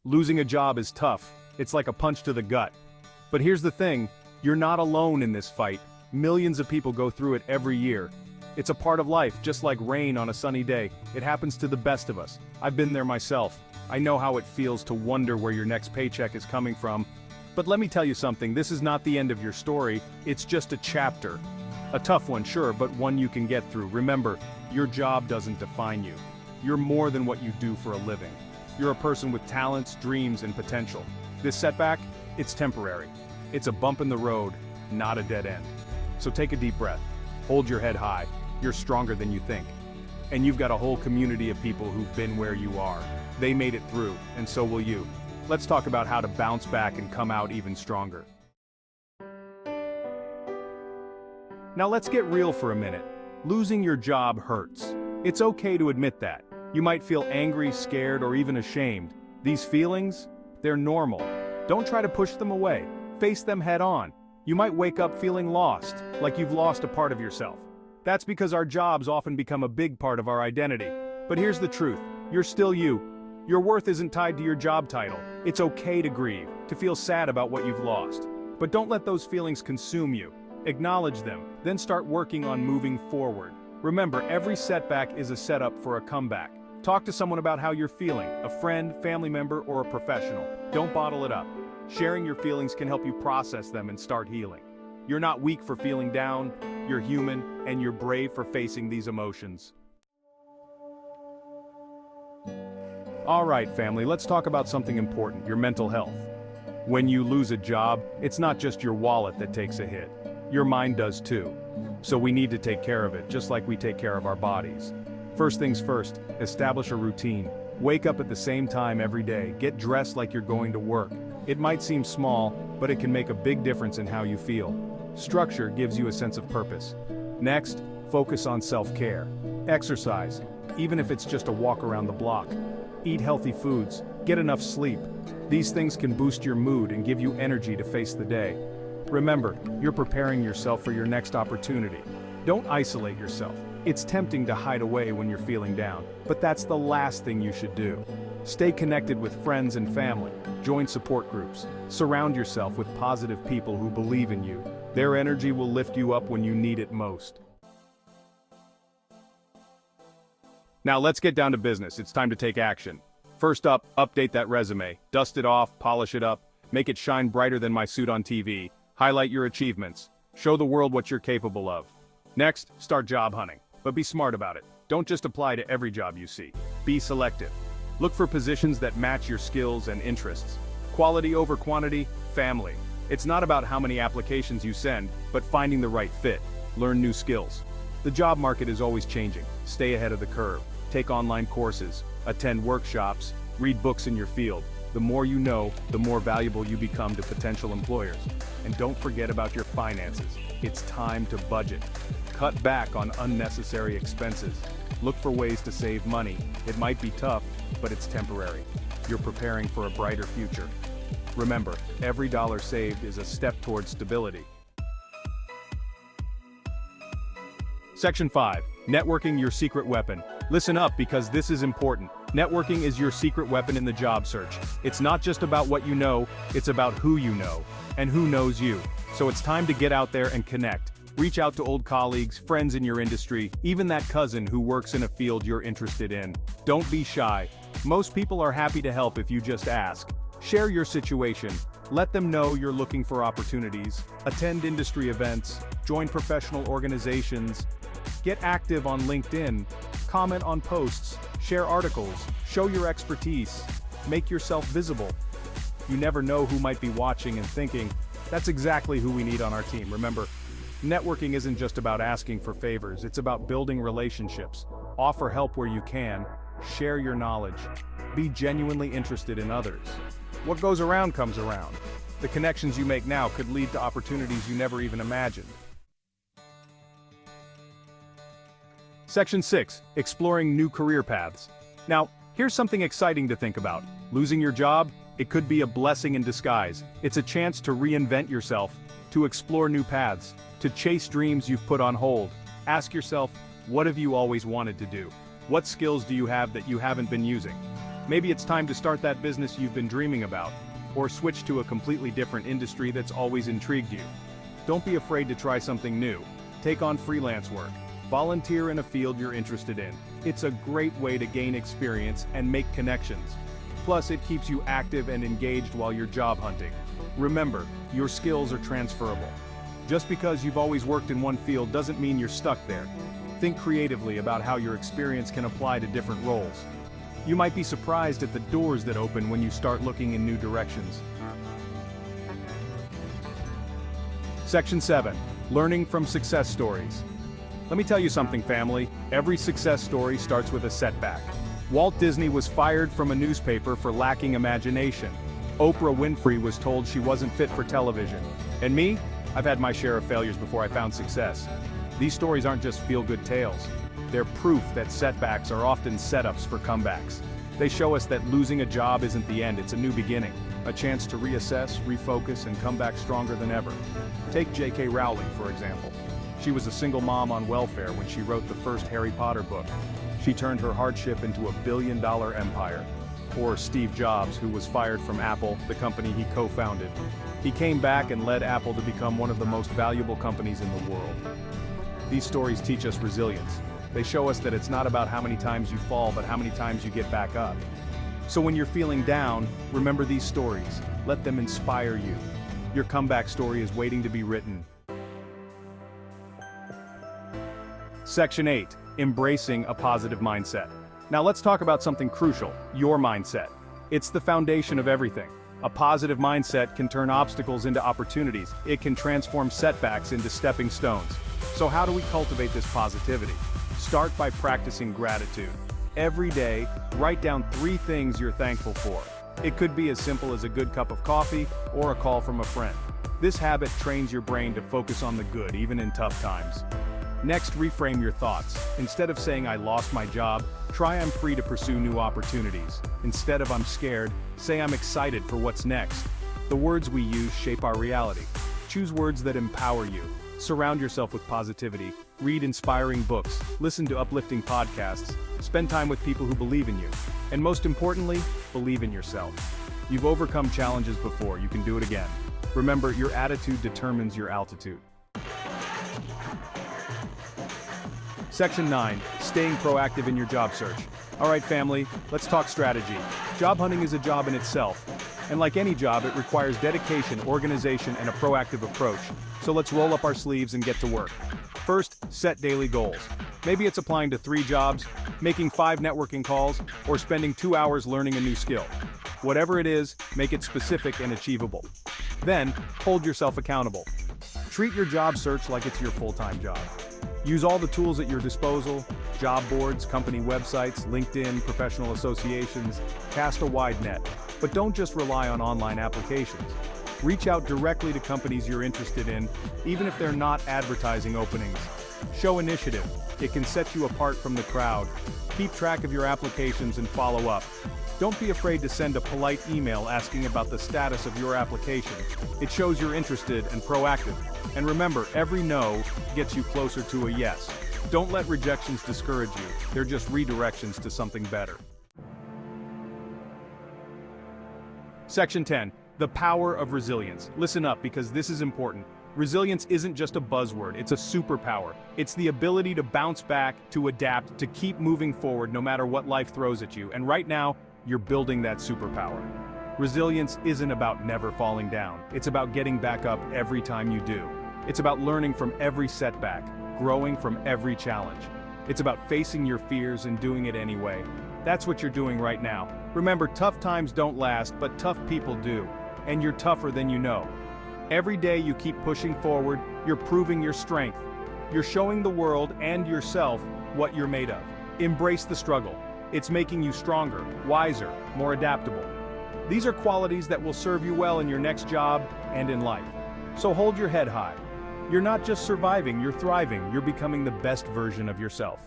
Losing a job is tough, it's like a punch to the gut. But here's the thing, you're not alone in this fight. Millions of people go through it every year. It's a part of life, just like rain on a sunny day. It happens to the best of us. I've been there myself. I know how it feels to wonder where your next paycheck is coming from. But let me tell you something, this is not the end of your story, it's just a chapter. A tough one, sure, but one you can get through. Remember, your job doesn't define you. You're more than what you do for a living. You're a person with talents, dreams, and potential. This setback, it's temporary. It's a bump in the road, not a dead end. So take a deep breath. Hold your head high. You're stronger than you think. And you've got a whole community of people who've been where you are. They made it through, and so will you. Let's talk about how to bounce back and come out even stronger. Now let's get real for a minute. Losing your job hurts. It's okay to admit that. You might feel angry, scared, or even ashamed. These feelings, they're normal. Don't try to push them away. Face them head on. You might wake up feeling lost, like you've lost a part of yourself. That's because our jobs often become a big part of our identity. But here's the truth, you're still you. Your worth isn't tied to your job title. It's okay to grieve, to feel sad about what you've lost. But don't let those feelings consume you. Acknowledge them, then start working on moving forward. Remember, every setback is a setup for a comeback. Talk to someone about how you're feeling, a friend, family member, or a professional. Don't bottle it up. Sharing your feelings can help you process them and start healing. You're not weak for feeling down, you're human, and you're brave for facing these emotions. Alright family, let's talk about something important, your mental health. When you lose a job, it's not just your wallet that takes a hit. Your mind does too. So we need to take care of it, just like we take care of our bodies. First things first, establish a routine. Wake up at the same time every day, get dressed like you're going to work. It might seem small, but it can make a big difference in how you feel. Structure gives you a sense of purpose. Next, focus on self-care. Exercise, even if it's just a walk around the block. Eat healthy foods, get enough sleep. These things can boost your mood and give you energy to face the day. Remember, you're preparing yourself for your next opportunity. Don't isolate yourself. It's tempting to hide away when you're feeling down, but that's the last thing you should do. Stay connected with friends and family. Join support groups. Surround yourself with positive people who believe in you. Their energy will lift you up when you need it most. Now let's get down to business. It's time to take action. First up, update that resume. Dust it off, polish it up, make it shine brighter than my suit on TV. Highlight your achievements. Show the world what you're capable of. Next, start job hunting. But be smart about it. Don't just apply to every job you see. Be selective. Look for positions that match your skills and interests. Quality over quantity, family. It's not about how many applications you send, but finding the right fit. Learn new skills. The job market is always changing. Stay ahead of the curve. Take online courses, attend workshops, read books in your field. The more you know, the more valuable you become to potential employers. And don't forget about your finances. It's time to budget. Cut back on unnecessary expenses. Look for ways to save money. It might be tough, but it's temporary. You're preparing for a brighter future. Remember, every dollar saved is a step towards stability. Section 5. Networking, your secret weapon. Listen up because this is important. Networking is your secret weapon in the job search. It's not just about what you know, it's about who you know, and who knows you. So it's time to get out there and connect. Reach out to old colleagues, friends in your industry, even that cousin who works in a field you're interested in. Don't be shy. Most people are happy to help if you just ask. Share your situation. Let them know you're looking for opportunities. Attend industry events. Join professional organizations. Get active on LinkedIn. Comment on posts. Share articles. Show your expertise. Make yourself visible. You never know who might be watching and thinking, that's exactly who we need on our team. Remember, networking isn't just about asking for favors, it's about building relationships. Offer help where you can, share your knowledge, be genuinely interested in others. What goes around comes around. The connections you make now could lead to opportunities you never even imagined. Section 6. Exploring new career paths. Now, here's something exciting to think about. Losing your job? It could be a blessing in disguise. It's a chance to reinvent yourself, to explore new paths, to chase dreams you've put on hold. Ask yourself, what have you always wanted to do? What skills do you have that you haven't been using? Maybe it's time to start that business you've been dreaming about, or switch to a completely different industry that's always intrigued you. Don't be afraid to try something new. Take on freelance work. Volunteer in a field you're interested in. It's a great way to gain experience and make connections. Plus, it keeps you active and engaged while you're job hunting. Remember, your skills are transferable. Just because you've always worked in one field doesn't mean you're stuck there. Think creatively about how your experience can apply to different roles. You might be surprised at the doors that open when you start looking in new directions. Section 7. Learning from success stories. Let me tell you something, family. Every success story starts with a setback. Walt Disney was fired from a newspaper for lacking imagination. Oprah Winfrey was told she wasn't fit for television. And me? I've had my share of failures before I found success. These stories aren't just feel-good tales. They're proof that setbacks are often setups for comebacks. They show us that losing a job isn't the end, it's a new beginning. A chance to reassess, refocus, and come back stronger than ever. Take J.K. Rowling, for example. She was a single mom on welfare when she wrote the first Harry Potter book. She turned her hardship into a billion-dollar empire. Or Steve Jobs, who was fired from Apple, the company he co-founded. He came back and led Apple to become one of the most valuable companies in the world. These stories teach us resilience. They show us that it's not about how many times you fall, but how many times you get back up. So when you're feeling down, remember these stories. Let them inspire you. Your comeback story is waiting to be written. Section 8. Embracing a positive mindset. Now let's talk about something crucial, your mindset. It's the foundation of everything. A positive mindset can turn obstacles into opportunities. It can transform setbacks into stepping stones. So how do we cultivate this positivity? Start by practicing gratitude. Every day, write down 3 things you're thankful for. It could be as simple as a good cup of coffee or a call from a friend. This habit trains your brain to focus on the good, even in tough times. Next, reframe your thoughts. Instead of saying I lost my job, try I'm free to pursue new opportunities. Instead of I'm scared, say I'm excited for what's next. The words we use shape our reality. Choose words that empower you. Surround yourself with positivity. Read inspiring books. Listen to uplifting podcasts. Spend time with people who believe in you. And most importantly, believe in yourself. You've overcome challenges before, you can do it again. Remember, your attitude determines your altitude. Section 9. Staying proactive in your job search. Alright family, let's talk strategy. Job hunting is a job in itself. And like any job, it requires dedication, organization, and a proactive approach. So let's roll up our sleeves and get to work. First, set daily goals. Maybe it's applying to 3 jobs, making 5 networking calls, or spending 2 hours learning a new skill. Whatever it is, make it specific and achievable. Then, hold yourself accountable. Treat your job search like it's your full-time job. Use all the tools at your disposal: job boards, company websites, LinkedIn, professional associations. Cast a wide net. But don't just rely on online applications. Reach out directly to companies you're interested in, even if they're not advertising openings. Show initiative. It can set you apart from the crowd. Keep track of your applications and follow up. Don't be afraid to send a polite email asking about the status of your application. It shows you're interested and proactive. And remember, every no gets you closer to a yes. Don't let rejections discourage you. They're just redirections to something better. Section 10. The power of resilience. Listen up, because this is important. Resilience isn't just a buzzword, it's a superpower. It's the ability to bounce back, to adapt, to keep moving forward no matter what life throws at you. And right now, you're building that superpower. Resilience isn't about never falling down. It's about getting back up every time you do. It's about learning from every setback, growing from every challenge. It's about facing your fears and doing it anyway. That's what you're doing right now. Remember, tough times don't last, but tough people do. And you're tougher than you know. Every day you keep pushing forward, you're proving your strength. You're showing the world and yourself what you're made of. Embrace the struggle. It's making you stronger, wiser, more adaptable. These are qualities that will serve you well in your next job and in life. So hold your head high. You're not just surviving, you're thriving. You're becoming the best version of yourself.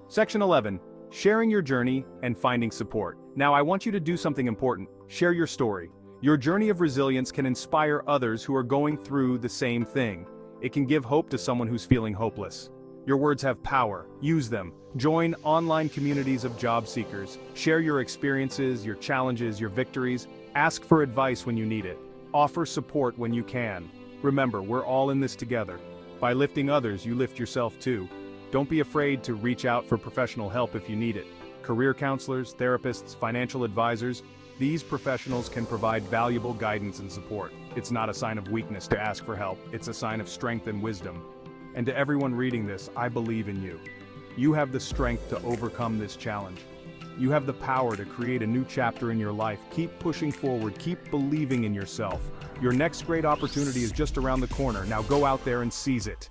Section 11. Sharing your journey and finding support. Now I want you to do something important. Share your story. Your journey of resilience can inspire others who are going through the same thing. It can give hope to someone who's feeling hopeless. Your words have power. Use them. Join online communities of job seekers. Share your experiences, your challenges, your victories. Ask for advice when you need it. Offer support when you can. Remember, we're all in this together. By lifting others, you lift yourself too. Don't be afraid to reach out for professional help if you need it. Career counselors, therapists, financial advisors, these professionals can provide valuable guidance and support. It's not a sign of weakness to ask for help. It's a sign of strength and wisdom. And to everyone reading this, I believe in you. You have the strength to overcome this challenge. You have the power to create a new chapter in your life. Keep pushing forward. Keep believing in yourself. Your next great opportunity is just around the corner. Now go out there and seize it.